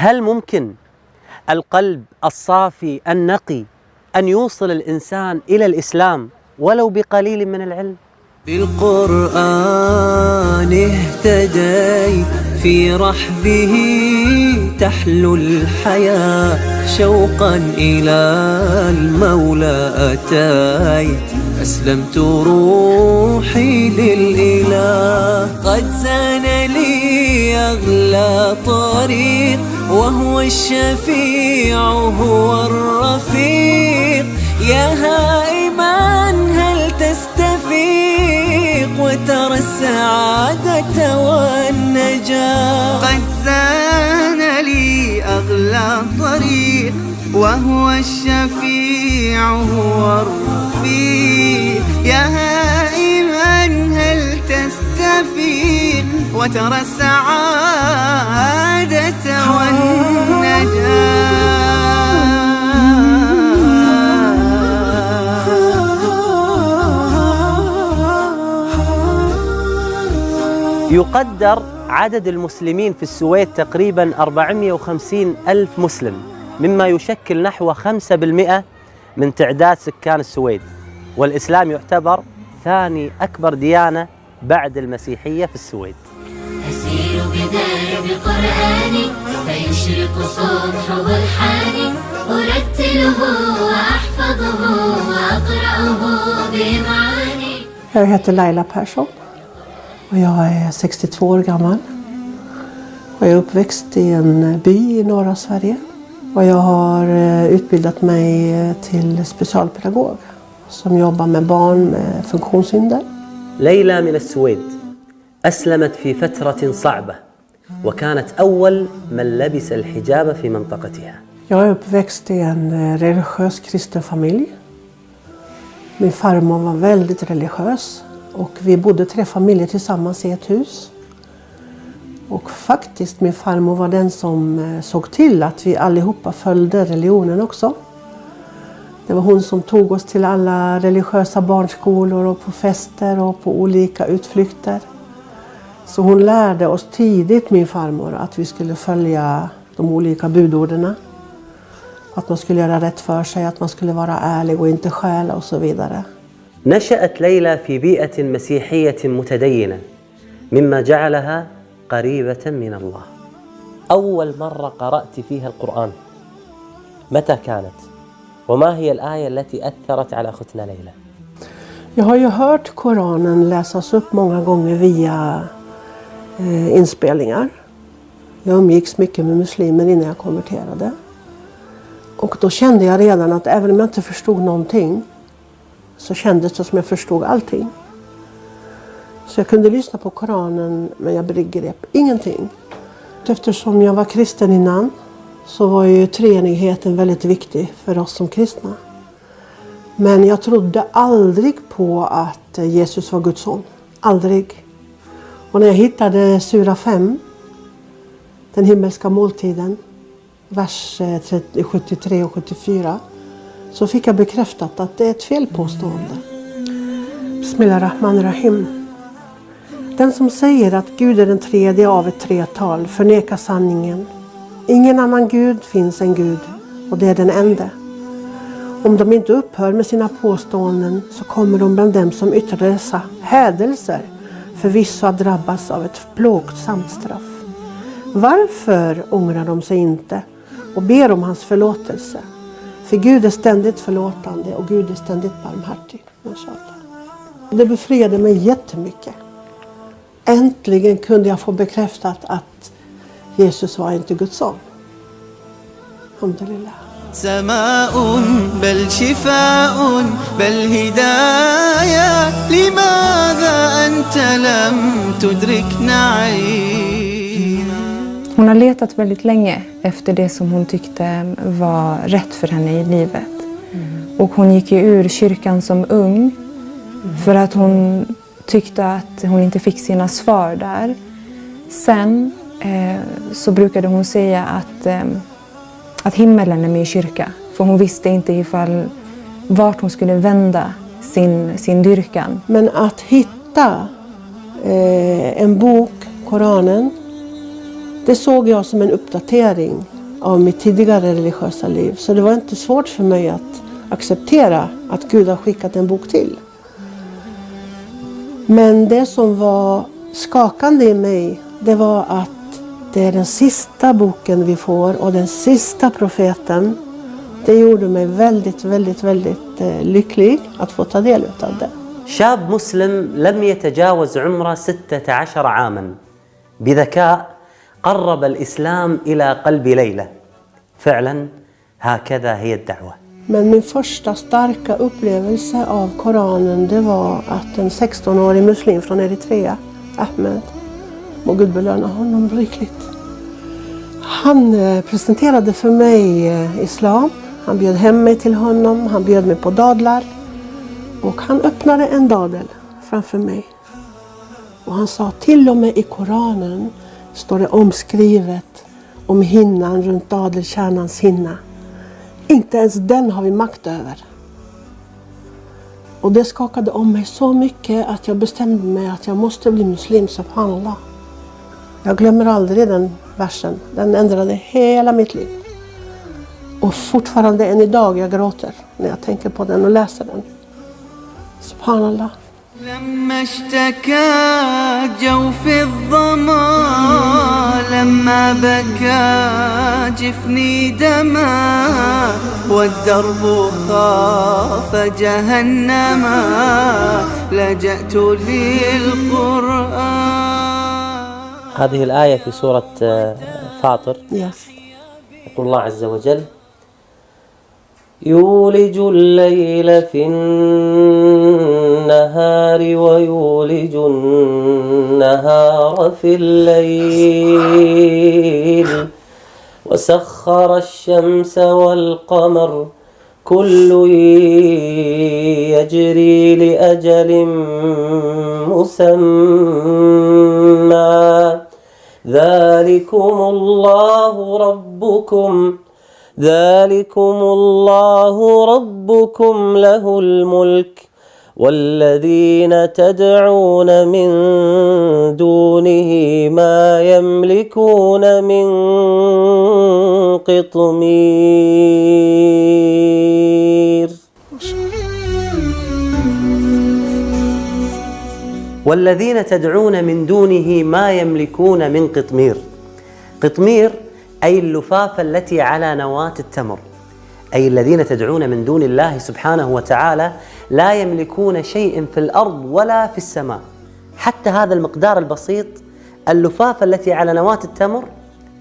هل ممكن القلب الصافي النقي أن يوصل الإنسان إلى الإسلام ولو بقليل من العلم؟ بالقرآن اهتديت في رحبه تحلو الحياة شوقا إلى المولى أتيت أسلمت روحي للإله قد زان لي أغلى طريق وهو الشفيع هو الرفيق يا هائما هل تستفيق وترى السعادة والنجاة قد زان لي أغلى طريق وهو الشفيع هو الرفيق يا هائما هل تستفيق وترى السعادة والنجاة. يقدر عدد المسلمين في السويد تقريبا 450 ألف مسلم، مما يشكل نحو 5% من تعداد سكان السويد، والإسلام يعتبر ثاني أكبر ديانة بعد المسيحية في السويد. أسير بدرب قرآني فيشرق صبحه الحاني أرتله وأحفظه وأقرأه بمعاني. Jag heter Laila Persson och jag är 62 år gammal. Och jag är uppväxt i en by i norra Sverige. Och jag har utbildat mig till specialpedagog som jobbar med barn med funktionshinder. ليلى من السويد أسلمت في فترة صعبة وكانت أول من لبس الحجاب في منطقتها. Jag är uppväxt i en religiös kristen familj. Min farmor var väldigt religiös och vi bodde 3 familjer tillsammans i ett hus. Och faktiskt min farmor var den som såg till att vi allihopa följde religionen också. Det var hon som tog oss till alla religiösa barnskolor och på fester och på olika utflykter. Så hon lärde oss tidigt, min farmor, att vi skulle följa de olika budorden. Att man skulle göra rätt för sig, att man skulle vara ärlig och inte stjäla och så vidare. نشأت ليلى في بيئة مسيحية متدينة مما جعلها قريبة من الله. أول مرة قرأت فيها القرآن متى كانت؟ وما هي الآية التي أثرت على أختنا ليلى؟ Jag har ju hört Koranen läsas upp många gånger via inspelningar. Jag umgicks mycket med muslimer innan jag konverterade. Och då kände jag redan att även om jag inte förstod någonting så kändes det som jag förstod allting. Så jag kunde lyssna på Koranen men jag begrep ingenting. Eftersom jag var kristen innan så var ju treenigheten väldigt viktig för oss som kristna. Men jag trodde aldrig på att Jesus var Guds son. Aldrig. Och när jag hittade sura 5, den himmelska måltiden, vers 73 och 74, så fick jag bekräftat att det är ett felpåstående. Bismillahirrahmanirrahim. Den som säger att Gud är den tredje av ett tretal förnekar sanningen. Ingen annan Gud finns än Gud och det är den enda. Om de inte upphör med sina påståenden så kommer de bland dem som yttrar dessa hädelser förvisso att drabbas av ett plågsamt straff. Varför ångrar de sig inte och ber om hans förlåtelse? För Gud är ständigt förlåtande och Gud är ständigt barmhärtig. Det befriade mig jättemycket. Äntligen kunde jag få bekräftat att Jesus var inte Guds son. Alhamdulillah. سماء بل شفاء بل هداية لماذا أنت لم تدركنا عين. Hon har letat väldigt länge efter det som hon tyckte var rätt för henne i livet. Och hon gick ju ur kyrkan som ung för att hon tyckte att hon inte fick sina svar där. Sen så brukade hon säga att himmelen är med i kyrka. För hon visste inte ifall vart hon skulle vända sin dyrkan. Men att hitta en bok, Koranen, Det såg jag som en uppdatering av mitt tidigare religiösa liv. Så det var inte svårt för mig att acceptera att Gud har skickat en bok till. Men det som var skakande i mig, det var att det är den sista boken vi får och den sista profeten. Det gjorde mig väldigt, väldigt, väldigt lycklig att få ta del av det. شاب مسلم لم يتجاوز عمره 16 عاما بذكاء قرب الإسلام إلى قلب ليلى. فعلا هكذا هي الدعوة. Men min första starka upplevelse av Koranen, det var att en 16-årig muslim från Eritrea, Ahmed, må Gud belöna honom rikligt. Han presenterade för mig islam. Han bjöd hem mig till honom. Han bjöd mig på dadlar. Och han öppnade en dadel framför mig. Och han sa, till och med i Koranen står det omskrivet om hinnan runt dadelkärnans hinna. Inte ens den har vi makt över. Och det skakade om mig så mycket att jag bestämde mig att jag måste bli muslim, subhanallah. Jag glömmer aldrig den versen. Den ändrade hela mitt liv. Och fortfarande än idag jag gråter när jag tänker på den och läser den. Subhanallah. لما اشتكى جوف الظما لما بكى جفني دما والدرب خاف جهنما لجأت للقرآن. هذه الآية في سورة فاطر. يقول الله عز وجل: يولج الليل في النهار ويولج النهار في الليل وسخر الشمس والقمر كل يجري لأجل مسمى ذلكم الله ربكم له الملك والذين تدعون من دونه ما يملكون من قطمير. والذين تدعون من دونه ما يملكون من قطمير. قطمير أي اللفافة التي على نواة التمر، أي الذين تدعون من دون الله سبحانه وتعالى لا يملكون شيء في الأرض ولا في السماء، حتى هذا المقدار البسيط، اللفافة التي على نواة التمر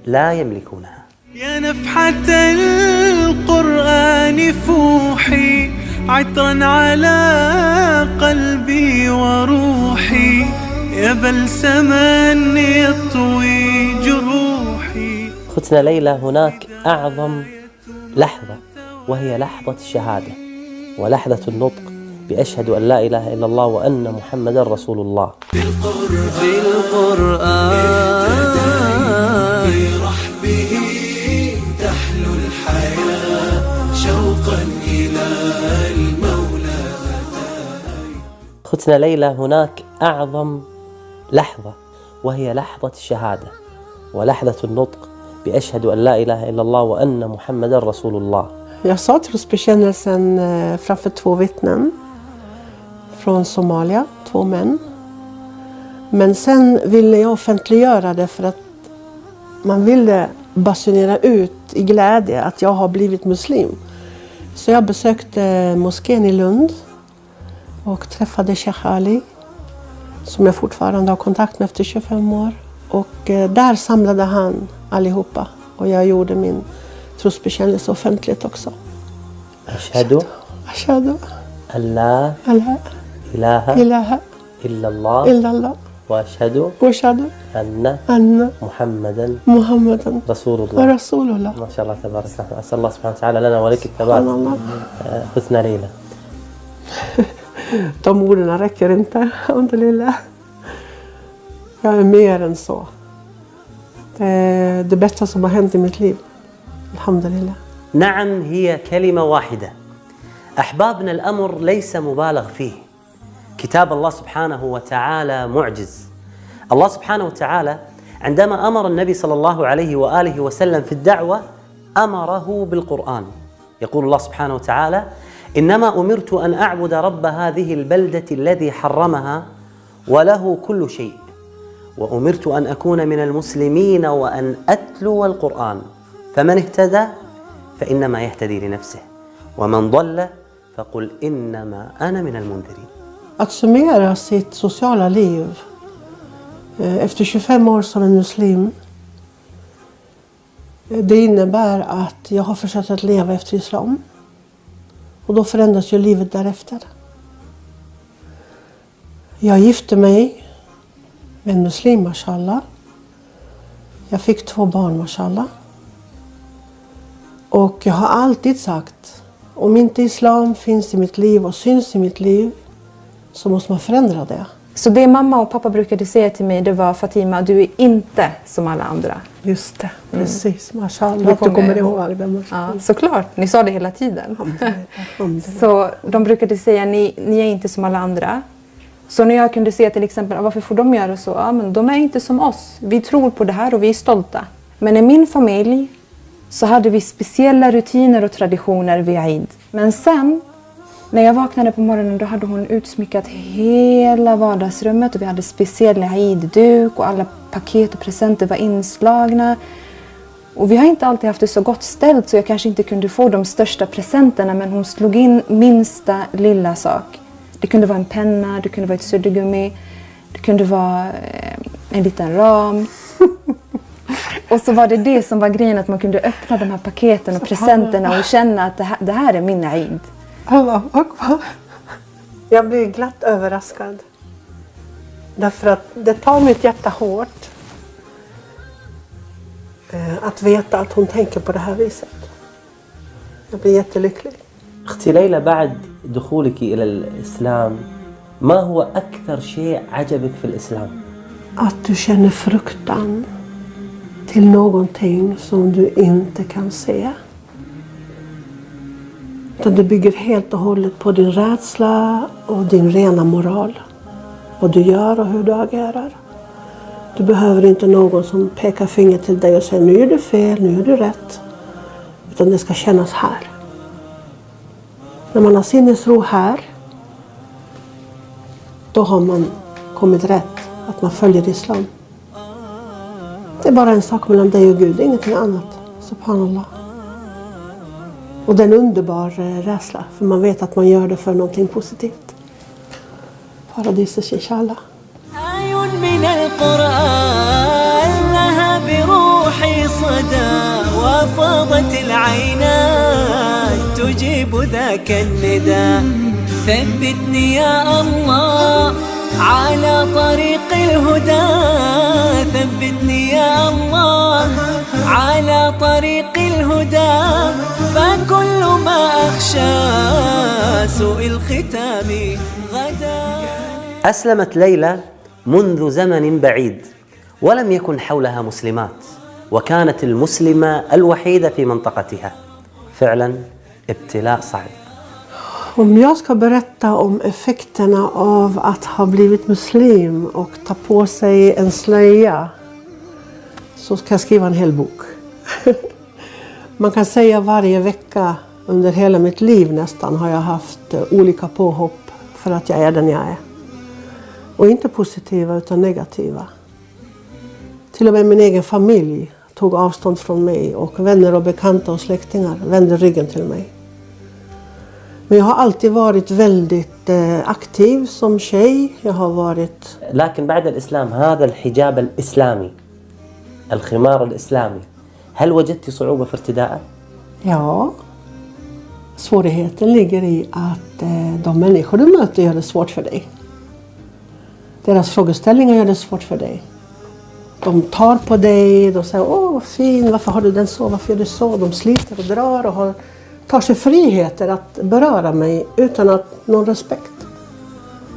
لا يملكونها. يا نفحة القرآن فوحي عطرا على قلبي وروحي يا بلسما يطوي جروحي. أختنا ليلى، هناك أعظم لحظة وهي لحظة الشهادة ولحظة النطق بأشهد أن لا إله إلا الله وأن محمدا رسول الله. بالقرآن برحبه تحلو الحياة شوقا إلى المولى. أختنا ليلى، هناك أعظم لحظة وهي لحظة الشهادة ولحظة النطق بأشهد أن لا إله إلا الله وأن محمدا رسول الله. Jag sa trosbekännelsen framför 2 vittnen från Somalia, 2 män. Men sen ville jag offentliggöra det för att man ville basunera ut i glädje att jag har blivit muslim. Så jag besökte moskén i Lund och träffade Sheikh Ali, som jag fortfarande har kontakt med efter 25 år. Och där samlade han allihopa och jag gjorde min trosbekännelse offentligt också. Ashhadu an la ilaha illallah wa ashhadu anna Muhammadan Rasulullah. ما شاء الله تبارك الله. أسأل الله سبحانه وتعالى لنا ولك الثبات. أختنا ليلى. De orden räcker inte, alhamdulillah. Jag är mer än så. Det är det bästa som har hänt i mitt liv. alhamdulillah. نعم، هي كلمة واحدة. أحبابنا، الأمر ليس مبالغ فيه. كتاب الله سبحانه وتعالى معجز. الله سبحانه وتعالى عندما أمر النبي صلى الله عليه وآله وسلم في الدعوة أمره بالقرآن. يقول الله سبحانه وتعالى: إنما أمرت أن أعبد رب هذه البلدة الذي حرمها وله كل شيء وأمرت أن أكون من المسلمين وأن أتلو القرآن فمن اهتدى فإنما يهتدي لنفسه ومن ضل فقل إنما أنا من المنذرين. Att summera sitt sociala liv efter 25 år som en muslim, det innebär att jag har försökt att leva efter islam. Och då förändras ju livet därefter. Jag gifte mig med en muslim, mashallah. Jag fick 2 barn, mashallah. Och jag har alltid sagt, om inte islam finns i mitt liv och syns i mitt liv, så måste man förändra det. Så det mamma och pappa brukade säga till mig, det var: Fatima, du är inte som alla andra. Just det, precis. Mashallah, att du kommer ihåg det. Ja, såklart, ni sa det hela tiden. Så de brukade säga, ni är inte som alla andra. Så när jag kunde se till exempel, varför får de göra så? Ja, men de är inte som oss. Vi tror på det här och vi är stolta. Men i min familj så hade vi speciella rutiner och traditioner vid Eid. Men sen, när jag vaknade på morgonen, då hade hon utsmyckat hela vardagsrummet. Och vi hade speciell Eid-duk och alla paket och presenter var inslagna. Och vi har inte alltid haft det så gott ställt, så jag kanske inte kunde få de största presenterna. Men hon slog in minsta lilla sak. Det kunde vara en penna, det kunde vara ett suddgummi, det kunde vara en liten ram. Och så var det som var grejen, att man kunde öppna de här paketen och presenterna och känna att det här är min Eid. Allah Akbar. Jag blir glatt överraskad. Därför att det tar mitt hjärta hårt att veta att hon tänker på det här viset. Jag blir jättelycklig. أختي ليلى، بعد دخولك إلى الإسلام ما هو أكثر شيء عجبك في الإسلام؟ Att du känner fruktan till någonting som du inte kan se. Utan det bygger helt och hållet på din rädsla och din rena moral. Vad du gör och hur du agerar. Du behöver inte någon som pekar finger till dig och säger nu är du fel, nu är du rätt. Utan det ska kännas här. När man har sinnesro här, då har man kommit rätt. Att man följer islam. Det är bara en sak mellan dig och Gud, ingenting annat. Subhanallah. Och det är en underbar rädsla, för man vet att man gör det för någonting positivt. Paradiset, inshallah. من القرآن لها بروحي صدى وفاضت العينات تجيب ذاك النداء ثبتني يا الله على طريق الهدى ثبتني يا الله على طريق الهدى فكل ما أخشى سوء الختام غدا. أسلمت ليلى منذ زمن بعيد ولم يكن حولها مسلمات، وكانت المسلمة الوحيدة في منطقتها. فعلا ابتلاء صعب. Om jag ska berätta om effekterna av att ha blivit muslim och ta på sig en slöja, så ska jag skriva en hel bok. Man kan säga varje vecka under hela mitt liv nästan har jag haft olika påhopp för att jag är den jag är. Och inte positiva utan negativa. Till och med min egen familj tog avstånd från mig och vänner och bekanta och släktingar vände ryggen till mig. Men jag har alltid varit väldigt aktiv som tjej. Jag har varit... لكن بعد الإسلام هذا الحجاب الإسلامي الخمار الإسلامي هل وجدت صعوبة في ارتداءه؟ Ja. Svårigheten ligger i att de människor du möter gör det svårt för dig. Deras frågeställningar gör det svårt för dig. De tar på dig, de säger åh fin, varför har du den så, varför gör du så? De sliter och drar och tar sig friheter att beröra mig utan att någon respekt.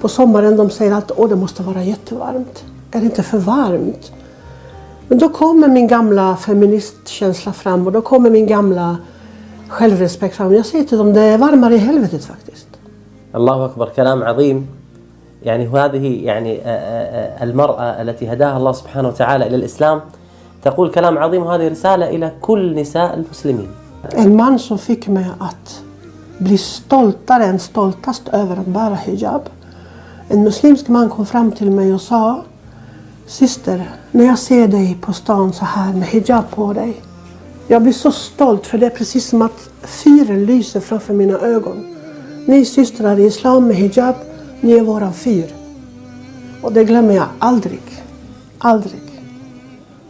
På sommaren de säger alltid åh det måste vara jättevarmt. Är det inte för varmt? Men då kommer min gamla feministkänsla fram och då kommer min gamla självrespekt fram. Jag säger till dem det är varmare i helvetet faktiskt. الله أكبر، كلام عظيم. يعني هذه يعني المرأة التي هداها الله سبحانه وتعالى إلى الإسلام تقول كلام عظيم، وهذه رسالة إلى كل نساء المسلمين. En man som fick mig att bli stoltare än stoltast över att bära hijab. En muslimsk man kom fram till mig och sa: syster, när jag ser dig på stan så här med hijab på dig, jag blir så stolt, för det är precis som att fyren lyser framför mina ögon. Ni systrar i islam med hijab, ni är våran fyr. Och det glömmer jag aldrig. Aldrig.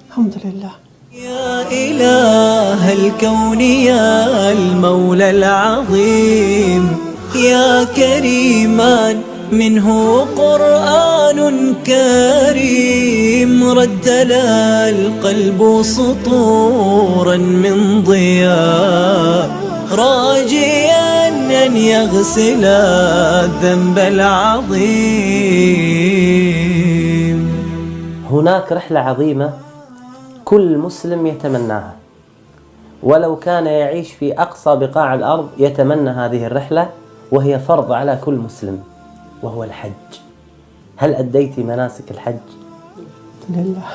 Alhamdulillah. يا إله الكون يا المولى العظيم، يا كريما منه قرآن كريم، ردل القلب سطورا من ضياء، راجيا أن يغسل الذنب العظيم. هناك رحلة عظيمة كل مسلم يتمناها، ولو كان يعيش في أقصى بقاع الأرض يتمنى هذه الرحلة، وهي فرض على كل مسلم، وهو الحج. هل أديت مناسك الحج؟ Alhamdulillah.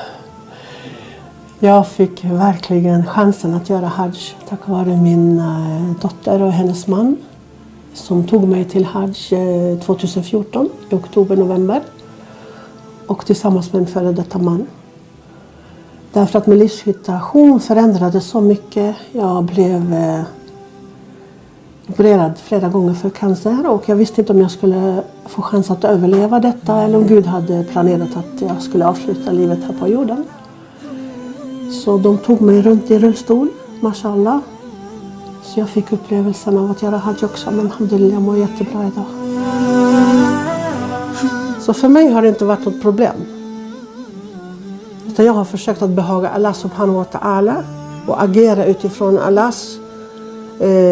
Jag fick verkligen chansen att göra hajj tack vare min dotter och hennes man som tog mig till hajj 2014 i oktober-november, och tillsammans med en före detta man. Därför att min livssituation förändrades så mycket. Jag blev opererad flera gånger för cancer, och jag visste inte om jag skulle få chans att överleva detta eller om Gud hade planerat att jag skulle avsluta livet här på jorden. Så de tog mig runt i rullstol, mashallah. Så jag fick upplevelsen av att göra hajj också, men alhamdulillah, jag mår jättebra idag. Så för mig har det inte varit något problem. Utan jag har försökt att behaga Allah subhanahu wa ta'ala och agera utifrån Allahs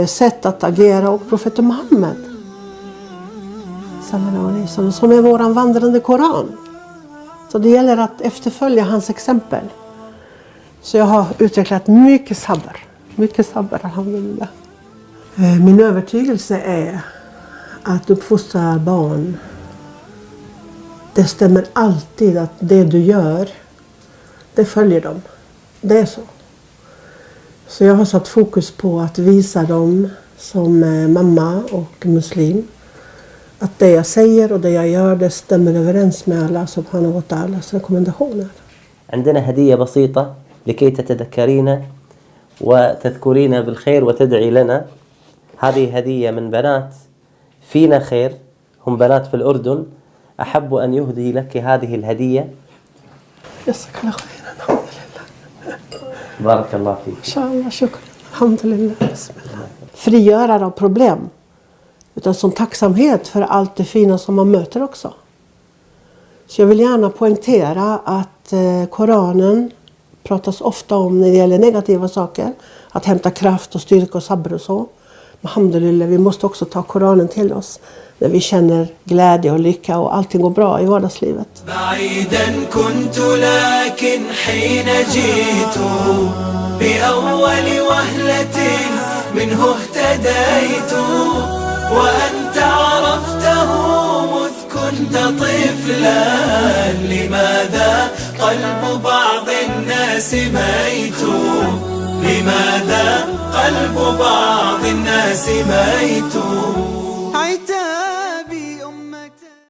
sätt att agera, och profeten Muhammed som är våran vandrande Koran. Så det gäller att efterfölja hans exempel. Så jag har utvecklat mycket sabr, alhamdulillah. Min övertygelse är att uppfostra barn, det stämmer alltid att det du gör, det följer dem. Det är så. Så jag har satt fokus på att visa dem som mamma och muslim att det jag säger och det jag gör, det stämmer överens med Allah subhanahu wa ta'alas rekommendationer. عندنا هدية بسيطة لكي تتذكرين وتذكرين بالخير وتدعي لنا. هذه هدية من بنات فينا خير، هم بنات في الأردن. أحب أن يهدي لك هذه الهدية. جزاك الله خيرا. Alhamdulillah. بارك الله فيك. Inshallah, shukr. Alhamdulillah. Bismillah. Frigörare av problem. Utan som tacksamhet för allt det fina som man möter också. Så jag vill gärna poängtera att Koranen pratas ofta om när det gäller negativa saker. Att hämta kraft och styrka och sabr och så. Men alhamdulillah, vi måste också ta Koranen till oss när vi känner glädje och lycka och allting går bra i vardagslivet. بعيدا كنت لكن حين جئت بأول وهلة منه اهتديت وأنت عرفته مذ كنت طفلا لماذا قلب بعض الناس ميت لماذا قلب بعض الناس ميت